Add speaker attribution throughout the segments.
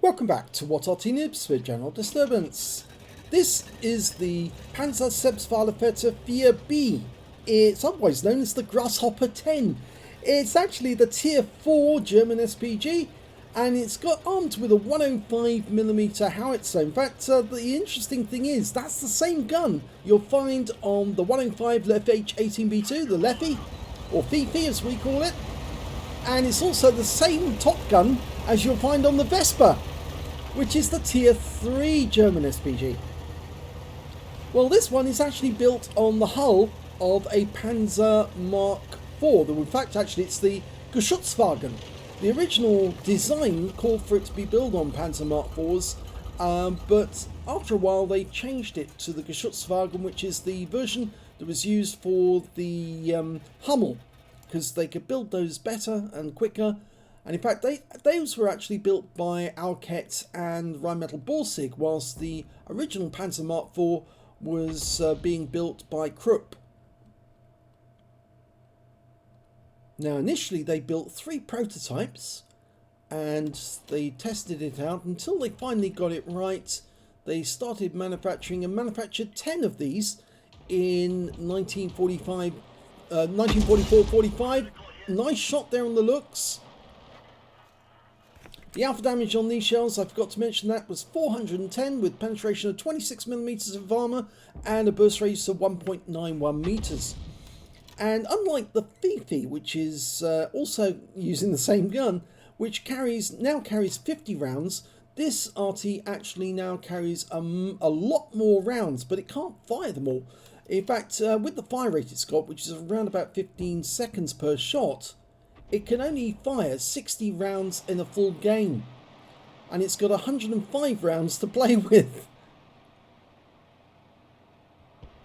Speaker 1: Welcome back to What Arty Noobs with General Disturbance. This is the Pz.Sfl 4B. It's otherwise known as the Grasshopper 10. It's actually the Tier 4 German SPG, and it's got armed with a 105mm howitzer. In fact, the interesting thing is that's the same gun you'll find on the 105 FH18B2, the Leffy, or Fifi as we call it. And it's also the same top gun as you'll find on the Vespa, which is the Tier 3 German SPG. Well, this one is actually built on the hull of a Panzer Mark IV. In fact, actually, it's the Geschutzwagen. The original design called for it to be built on Panzer Mark IVs, but after a while they changed it to the Geschutzwagen, which is the version that was used for the Hummel, because they could build those better and quicker. And in fact, those were actually built by Alket and Rheinmetall Borsig, whilst the original Panzer Mark IV was being built by Krupp. Now, initially they built 3 prototypes, and they tested it out until they finally got it right. They started manufacturing and manufactured 10 of these in 1944-45. Nice shot there on the looks. The alpha damage on these shells, I forgot to mention, that was 410 with penetration of 26mm of armour and a burst radius of 1.91 meters. And unlike the Fifi, which is also using the same gun, which now carries 50 rounds, this Arty actually now carries a lot more rounds, but it can't fire them all. In fact, with the fire rate it's got, which is around about 15 seconds per shot, it can only fire 60 rounds in a full game. And it's got 105 rounds to play with.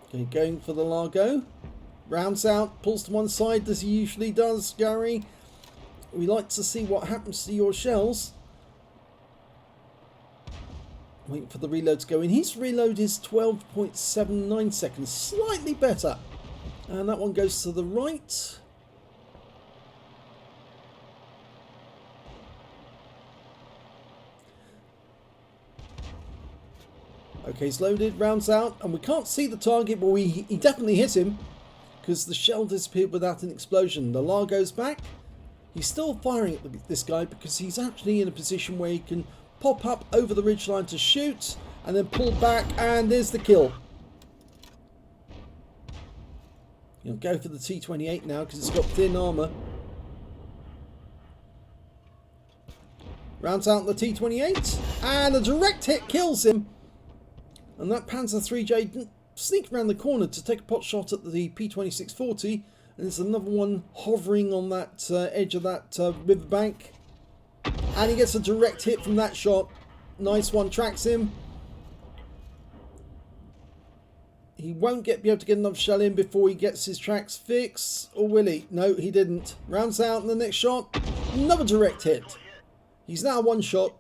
Speaker 1: Okay, going for the Largo. Rounds out, pulls to one side as he usually does, Gary. We like to see what happens to your shells. Waiting for the reload to go in. His reload is 12.79 seconds, slightly better. And that one goes to the right. Okay, he's loaded, rounds out, and we can't see the target, but he definitely hit him because the shell disappeared without an explosion. The Largo's back. He's still firing at this guy because he's actually in a position where he can pop up over the ridgeline to shoot and then pull back, and there's the kill. He'll go for the T28 now because it's got thin armour. Rounds out the T28 and a direct hit kills him. And that Panzer 3J sneaked around the corner to take a pot shot at the P2640. And there's another one hovering on that edge of that riverbank. And he gets a direct hit from that shot. Nice one, tracks him. He won't be able to get enough shell in before he gets his tracks fixed. Or will he? No, he didn't. Rounds out in the next shot. Another direct hit. He's now one shot.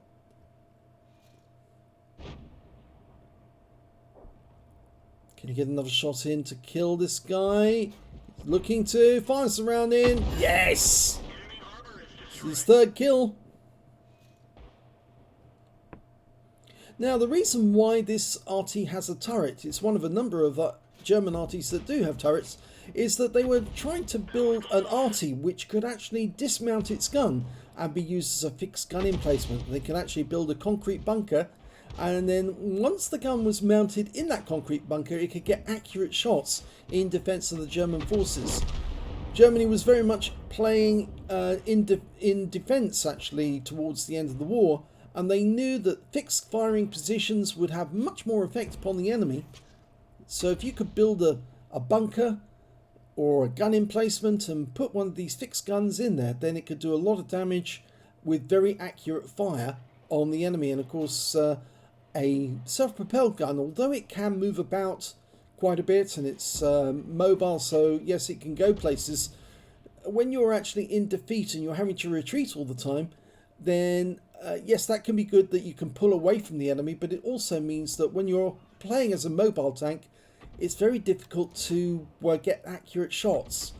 Speaker 1: Can you get another shot in to kill this guy? Looking to fire some round in. Yes! It's his third kill. Now, the reason why this Arty has a turret, it's one of a number of German Artys that do have turrets, is that they were trying to build an Arty which could actually dismount its gun and be used as a fixed gun emplacement. They can actually build a concrete bunker, and then once the gun was mounted in that concrete bunker, it could get accurate shots in defense of the German forces. Germany was very much playing in defense actually towards the end of the war, and they knew that fixed firing positions would have much more effect upon the enemy. So if you could build a bunker or a gun emplacement and put one of these fixed guns in there, then it could do a lot of damage with very accurate fire on the enemy. And of course, a self-propelled gun, although it can move about quite a bit and it's mobile, so yes, it can go places. When you're actually in defeat and you're having to retreat all the time, then yes, that can be good that you can pull away from the enemy, but it also means that when you're playing as a mobile tank, it's very difficult to get accurate shots.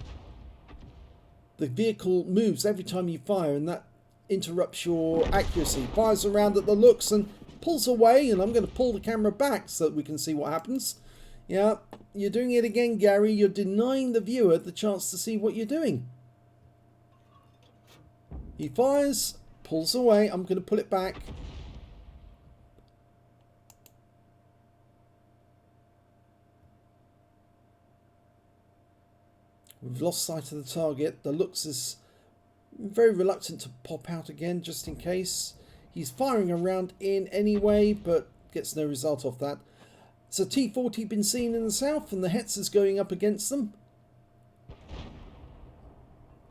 Speaker 1: The vehicle moves every time you fire, and that interrupts your accuracy. Fires around at the looks and pulls away, and I'm going to pull the camera back so that we can see what happens. Yeah, you're doing it again, Gary. You're denying the viewer the chance to see what you're doing. He fires, pulls away. I'm going to pull it back. We've lost sight of the target. The looks is very reluctant to pop out again, just in case. He's firing around in anyway, but gets no result off that. So T40 been seen in the south, and the Hetzer's going up against them.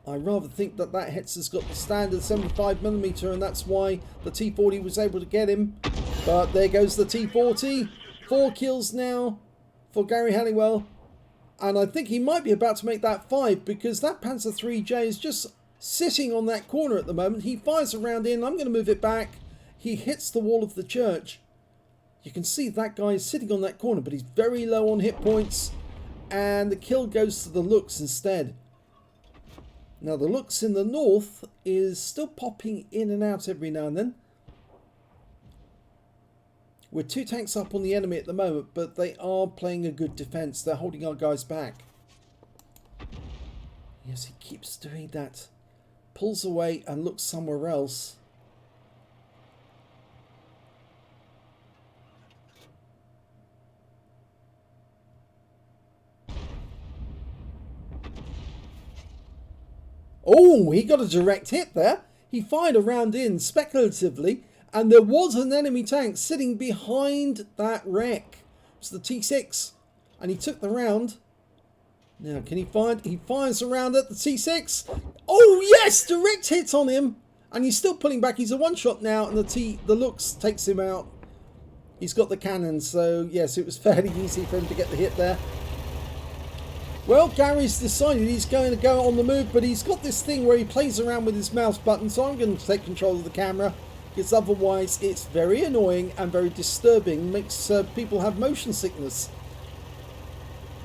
Speaker 1: I rather think that Hetzer's got the standard 75mm, and that's why the T40 was able to get him. But there goes the T40. 4 kills now for Gary Halliwell. And I think he might be about to make that 5, because that Panzer IIIJ is just sitting on that corner at the moment. He fires around in. I'm going to move it back. He hits the wall of the church. You can see that guy is sitting on that corner, but he's very low on hit points. And the kill goes to the looks instead. Now the looks in the north is still popping in and out every now and then. We're 2 tanks up on the enemy at the moment, but they are playing a good defense. They're holding our guys back. Yes, he keeps doing that. Pulls away and looks somewhere else. Oh, he got a direct hit there. He fired a round in speculatively, and there was an enemy tank sitting behind that wreck. It's the T6, and he took the round. Now, can he find? He fires around at the T6. Oh yes, direct hit on him, and he's still pulling back. He's a one-shot now, and the looks takes him out. He's got the cannon, so yes, it was fairly easy for him to get the hit there. Well, Gary's decided he's going to go on the move, but he's got this thing where he plays around with his mouse button, so I'm going to take control of the camera, because otherwise it's very annoying and very disturbing. Makes people have motion sickness.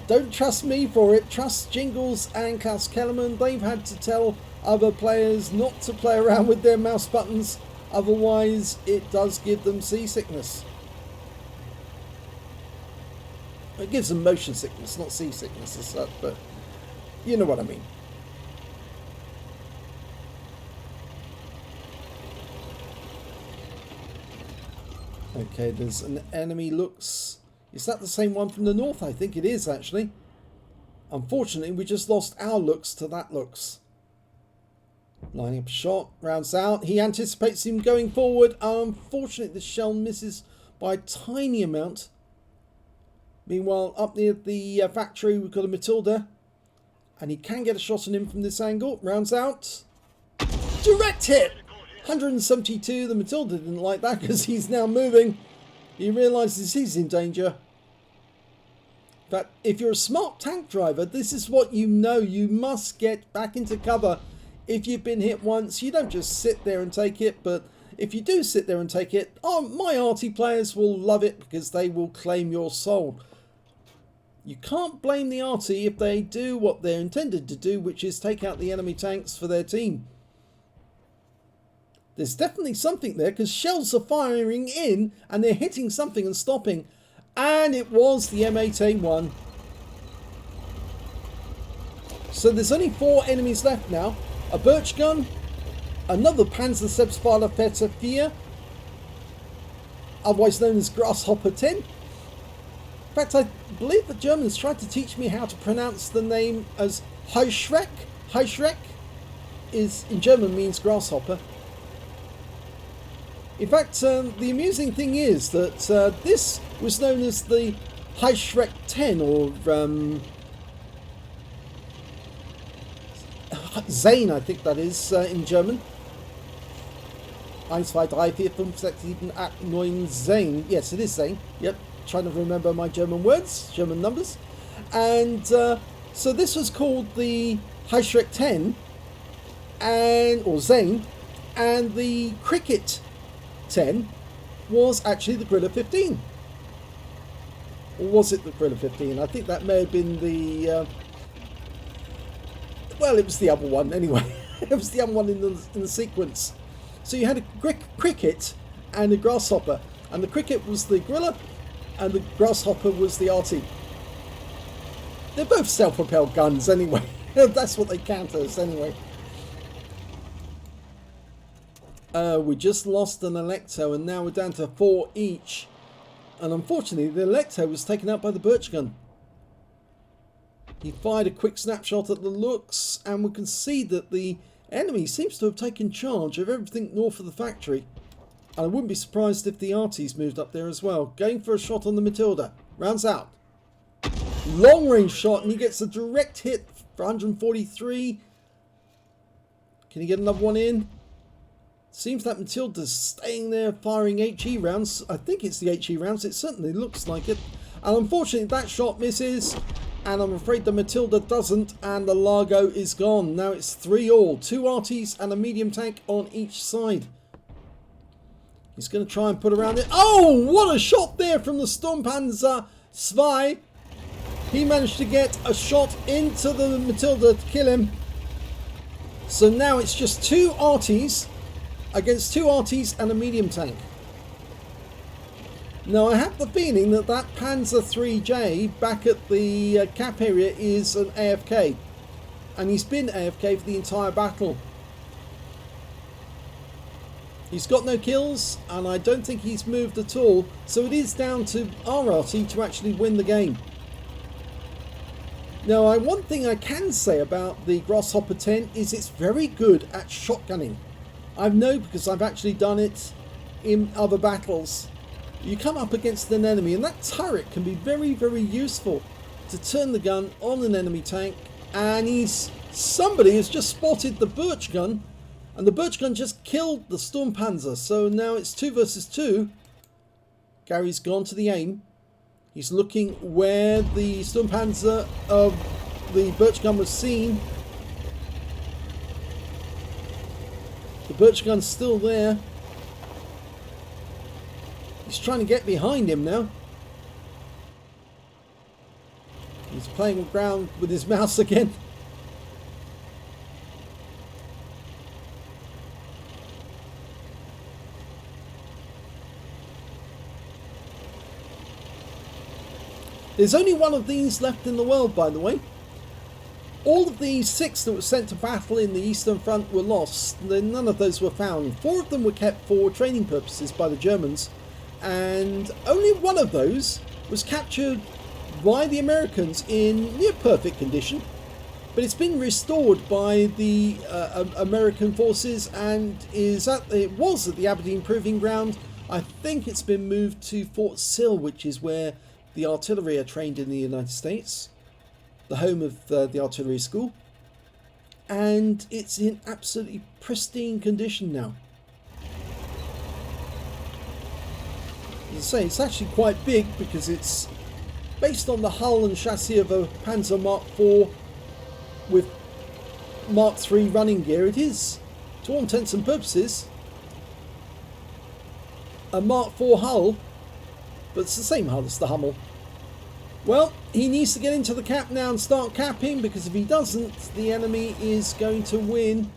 Speaker 1: Don't trust me for it. Trust Jingles and Klaus Kellerman. They've had to tell other players not to play around with their mouse buttons, otherwise it does give them seasickness. It gives them motion sickness, not seasickness as such, but you know what I mean. Okay, there's an enemy looks. Is that the same one from the north? I think it is, actually. Unfortunately, we just lost our looks to that looks. Lining up a shot, rounds out. He anticipates him going forward. Unfortunately, the shell misses by a tiny amount. Meanwhile, up near the factory, we've got a Matilda. And he can get a shot on him from this angle. Rounds out. Direct hit! 172. The Matilda didn't like that because he's now moving. He realises he's in danger. But if you're a smart tank driver, this is what you know. You must get back into cover. If you've been hit once, you don't just sit there and take it. But if you do sit there and take it, my Arty players will love it because they will claim your soul. You can't blame the Arty if they do what they're intended to do, which is take out the enemy tanks for their team. There's definitely something there because shells are firing in and they're hitting something and stopping. And it was the M8A1. So there's only 4 enemies left now. A birch gun, another Pz.Sfl Feta 4, otherwise known as Grasshopper 10. In fact, I believe the Germans tried to teach me how to pronounce the name as Heuschreck. Heuschreck is in German means grasshopper. In fact, the amusing thing is that this was known as the Heuschreck 10, or Zane, I think that is in German. 1, 2, 3, 4, 5, 6, 7, 8, 9, Zane. Yes, it is Zane. Yep. Trying to remember my German words, German numbers. And so this was called the Heuschreck 10, or Zane, and the Cricket 10 was actually the Griller 15. Or was it the Griller 15? I think that may have been the... well, it was the other one anyway. It was the other one in the sequence. So you had a cricket and a grasshopper, and the cricket was the gorilla and the grasshopper was the Arty. They're both self-propelled guns anyway. That's what they count as anyway. We just lost an Electo and now we're down to 4 each. And unfortunately the Electo was taken out by the Birch gun. He fired a quick snapshot at the looks and we can see that the enemy seems to have taken charge of everything north of the factory. And I wouldn't be surprised if the Arty's moved up there as well. Going for a shot on the Matilda. Rounds out. Long range shot and he gets a direct hit for 143. Can he get another one in? Seems that Matilda's staying there firing HE rounds. I think it's the HE rounds. It certainly looks like it. And unfortunately that shot misses. And I'm afraid the Matilda doesn't. And the Largo is gone. Now it's 3-all. 2 Artys and a medium tank on each side. He's going to try and put around it. Oh, what a shot there from the Pz.Sfl. He managed to get a shot into the Matilda to kill him. So now it's just 2 Artys against 2 Artys and a medium tank. Now I have the feeling that that Panzer 3J back at the cap area is an AFK. And he's been AFK for the entire battle. He's got no kills and I don't think he's moved at all. So it is down to our Arty to actually win the game. Now, one thing I can say about the Grasshopper 10 is it's very good at shotgunning. I know because I've actually done it in other battles. You come up against an enemy and that turret can be very, very useful to turn the gun on an enemy tank. And somebody has just spotted the Birch gun and the Birch gun just killed the Sturmpanzer. So now it's 2 versus 2. Gary's gone to the aim. He's looking where the Sturmpanzer of the Birch gun was seen. The Birch gun's still there. He's trying to get behind him now. He's playing around with his mouse again. There's only one of these left in the world, by the way. All of the 6 that were sent to battle in the Eastern Front were lost. None of those were found. 4 of them were kept for training purposes by the Germans. And only one of those was captured by the Americans in near perfect condition. But it's been restored by the American forces and it was at the Aberdeen Proving Ground. I think it's been moved to Pz.Sfl, which is where the artillery are trained in the United States, the home of the artillery school, and it's in absolutely pristine condition now. As I say, it's actually quite big because it's based on the hull and chassis of a Panzer Mark IV with Mark III running gear. It is, to all intents and purposes, a Mark IV hull, but it's the same hull as the Hummel. Well, he needs to get into the cap now and start capping, because if he doesn't, the enemy is going to win.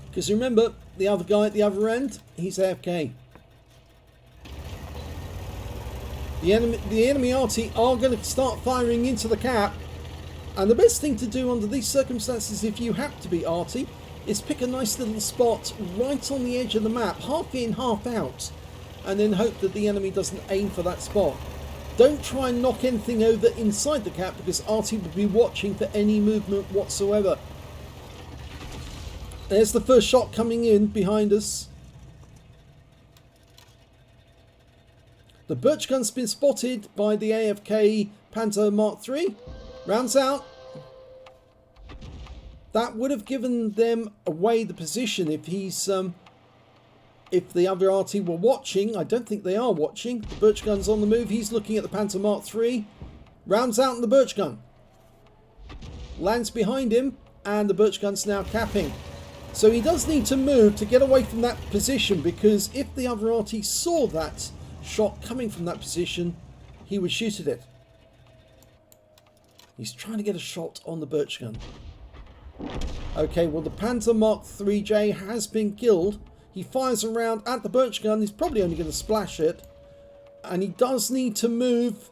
Speaker 1: Because remember, the other guy at the other end, he's AFK. The enemy Arty are going to start firing into the cap. And the best thing to do under these circumstances, if you have to be Arty, is pick a nice little spot right on the edge of the map, half in, half out, and then hope that the enemy doesn't aim for that spot. Don't try and knock anything over inside the cap, because Arty will be watching for any movement whatsoever. There's the first shot coming in behind us. The Birch gun's been spotted by the AFK Panzer Mark III. Rounds out. That would have given them away the position if if the other Arty were watching. I don't think they are watching. The Birch gun's on the move. He's looking at the Panzer Mark III. Rounds out in the Birch gun. Lands behind him, and the Birch gun's now capping. So he does need to move to get away from that position, because if the other Arty saw that shot coming from that position, he would shoot at it. He's trying to get a shot on the Birch gun. Okay, well the Panzer Mark 3J has been killed. He fires around at the birch gun. He's probably only going to splash it. And he does need to move.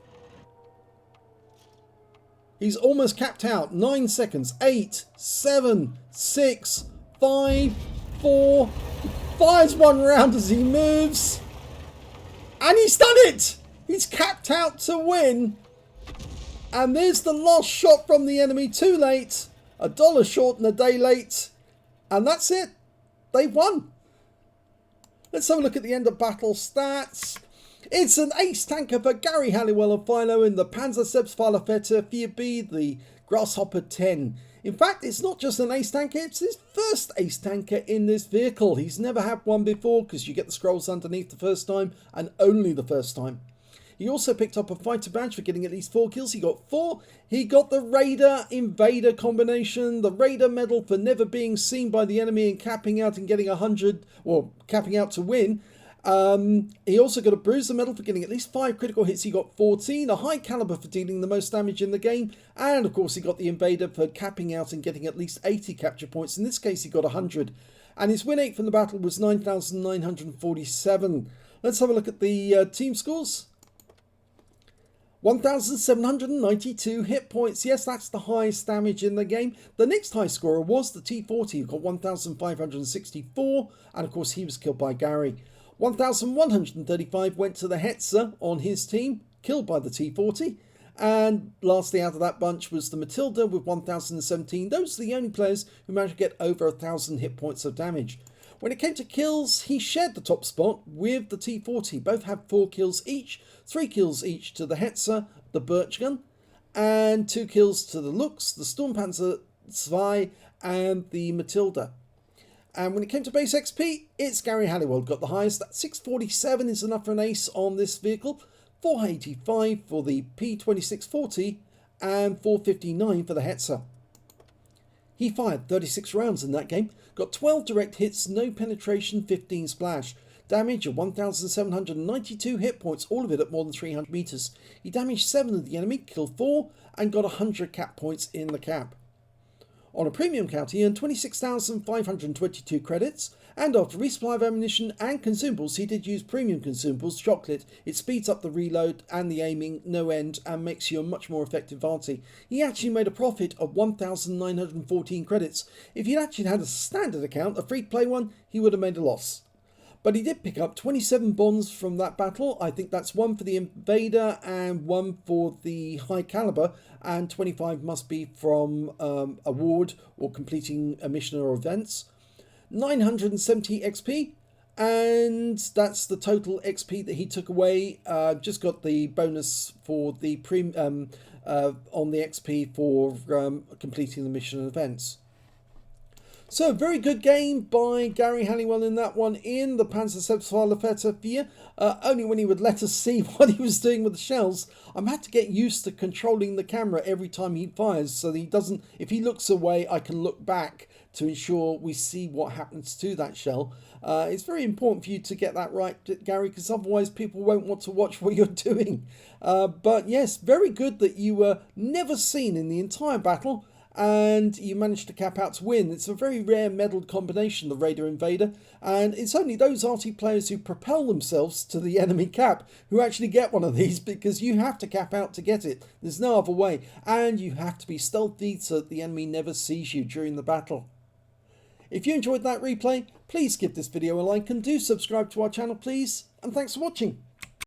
Speaker 1: He's almost capped out. 9 seconds. 8, 7, 6, 5, 4. He fires one round as he moves. And he's done it! He's capped out to win. And there's the last shot from the enemy. Too late. $1 short and a day late. And that's it. They've won. Let's have a look at the end of battle stats. It's an ace tanker for Gary Halliwell of FILO in the Pz.Sfl the Grasshopper 10. In fact, it's not just an ace tanker, it's his first ace tanker in this vehicle. He's never had one before because you get the scrolls underneath the first time and only the first time. He also picked up a fighter badge for getting at least 4 kills. He got 4. He got the Raider Invader combination, the Raider medal for never being seen by the enemy and capping out and getting 100, or capping out to win. He also got a Bruiser medal for getting at least 5 critical hits. He got 14, a High Caliber for dealing the most damage in the game, and of course he got the Invader for capping out and getting at least 80 capture points. In this case he got 100, and his win rate from the battle was 9,947. Let's have a look at the team scores. 1,792 hit points. Yes, that's the highest damage in the game. The next high scorer was the T40, who got 1,564, and of course he was killed by Gary. 1,135 went to the Hetzer on his team, killed by the T40. And lastly out of that bunch was the Matilda with 1,017. Those are the only players who managed to get over 1,000 hit points of damage. When it came to kills, he shared the top spot with the T40. Both had 4 kills each, 3 kills each to the Hetzer, the Birch Gun, and 2 kills to the Lux, the Sturmpanzer 2, and the Matilda. And when it came to base XP, it's Gary Halliwell got the highest. That 647 is enough for an ace on this vehicle, 485 for the P2640, and 459 for the Hetzer. He fired 36 rounds in that game, got 12 direct hits, no penetration, 15 splash. Damage of 1,792 hit points, all of it at more than 300 meters. He damaged 7 of the enemy, killed 4, and got 100 cap points in the cap. On a premium count, he earned 26,522 credits, and after resupply of ammunition and consumables, he did use premium consumables, chocolate. It speeds up the reload and the aiming, no end, and makes you a much more effective Arty. He actually made a profit of 1,914 credits. If he'd actually had a standard account, a free-to-play one, he would have made a loss. But he did pick up 27 bonds from that battle. I think that's 1 for the Invader and 1 for the High Caliber, and 25 must be from award or completing a mission or events. 970 XP, and that's the total XP that he took away. Just got the bonus for the on the XP for completing the mission and events. So, very good game by Gary Halliwell in that one in the Pz.Sfl. Only when he would let us see what he was doing with the shells. I'm had to get used to controlling the camera every time he fires so that he doesn't, if he looks away, I can look back to ensure we see what happens to that shell. It's very important for you to get that right, Gary, because otherwise people won't want to watch what you're doing. But yes, very good that you were never seen in the entire battle, and you managed to cap out to win. It's a very rare medalled combination, the Raider Invader, and it's only those Arty players who propel themselves to the enemy cap who actually get one of these, because you have to cap out to get it. There's no other way, and you have to be stealthy so that the enemy never sees you during the battle. If you enjoyed that replay, please give this video a like and do subscribe to our channel, please, and thanks for watching.